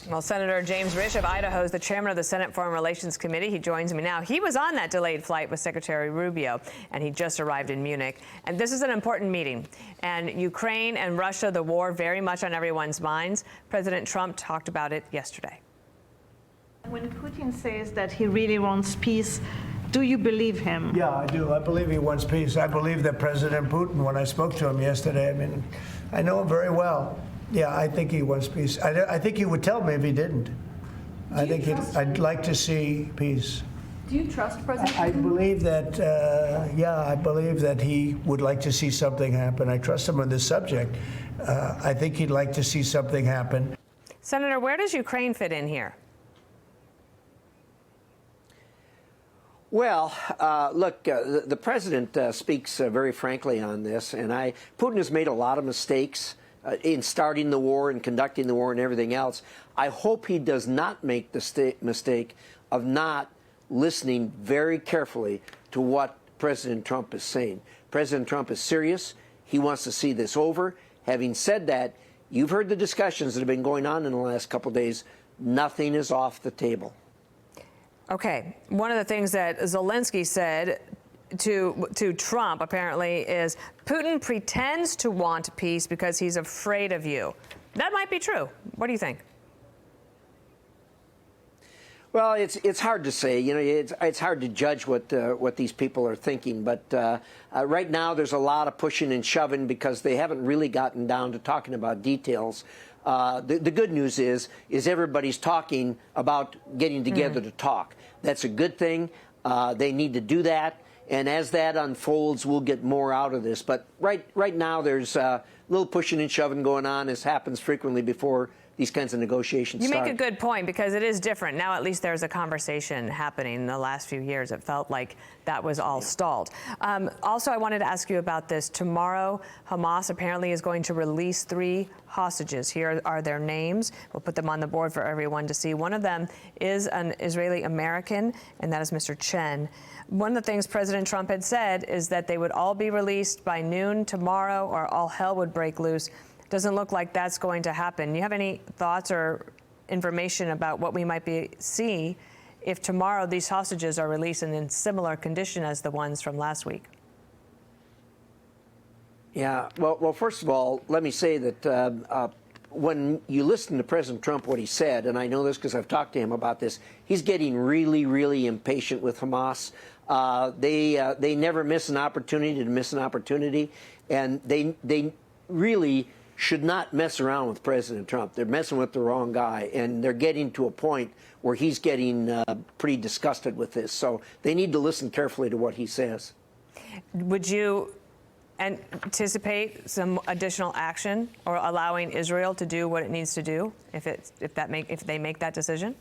Well, Senator James Risch of Idaho is the chairman of the Senate Foreign Relations Committee. He joins me now. He was on that delayed flight with Secretary Rubio, and he just arrived in Munich. And this is an important meeting. And Ukraine and Russia, the war, very much on everyone's minds. President Trump talked about it yesterday. When Putin says that he really wants peace, do you believe him? Yeah, I do. I believe he wants peace. I believe that President Putin, when I spoke to him yesterday, I mean, I know him very well. Yeah, I think he wants peace. I think he would tell me if he didn't. I'd like to see peace. Do you trust President Putin? I believe that, yeah, I believe that he would like to see something happen. I trust him on this subject. I think he'd like to see something happen. Senator, where does Ukraine fit in here? Well, look, the president speaks very frankly on this, and Putin has made a lot of mistakes in starting the war and conducting the war and everything else. I hope he does not make the mistake of not listening very carefully to what President Trump is saying. President Trump is serious. He wants to see this over. Having said that, you've heard the discussions that have been going on in the last couple of days. Nothing is off the table. Okay. One of the things that Zelensky said to Trump, apparently, is Putin pretends to want peace because he's afraid of you. That might be true. What do you think? Well, it's hard to say. You know, it's hard to judge what these people are thinking. But right now, there's a lot of pushing and shoving because they haven't really gotten down to talking about details. The good news is everybody's talking about getting together to talk. That's a good thing. They need to do that. And as that unfolds, we'll get more out of this. But right now, there's a little pushing and shoving going on. This happens frequently before these kinds of negotiations start. You make a good point, because it is different. Now at least there's a conversation happening. In the last few years, it felt like that was all stalled. Also, I wanted to ask you about this. Tomorrow, Hamas apparently is going to release 3 hostages. Here are their names. We'll put them on the board for everyone to see. One of them is an Israeli American, and that is Mr. Chen. One of the things President Trump had said is that they would all be released by noon tomorrow, or all hell would break loose. Doesn't look like that's going to happen. Do you have any thoughts or information about what we might see if tomorrow these hostages are released and in similar condition as the ones from last week? Yeah, well, first of all, let me say that when you listen to President Trump, what he said, and I know this because I've talked to him about this, he's getting really, really impatient with Hamas. They never miss an opportunity to miss an opportunity, and they really should not mess around with President Trump. They're messing with the wrong guy, and they're getting to a point where he's getting pretty disgusted with this. So they need to listen carefully to what he says. Would you anticipate some additional action, or allowing Israel to do what it needs to do if they make that decision?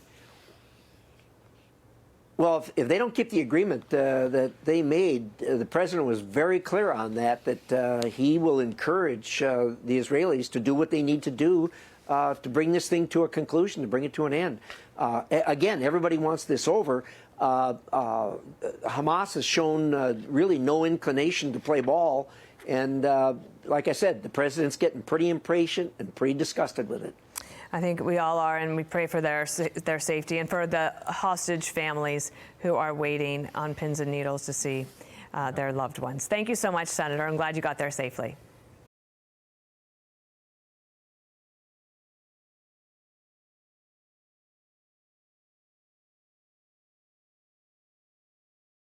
Well, if they don't keep the agreement that they made, the president was very clear on that he will encourage the Israelis to do what they need to do to bring this thing to a conclusion, to bring it to an end. Again, everybody wants this over. Hamas has shown really no inclination to play ball. And like I said, the president's getting pretty impatient and pretty disgusted with it. I think we all are, and we pray for their safety and for the hostage families who are waiting on pins and needles to see their loved ones. Thank you so much, Senator. I'm glad you got there safely.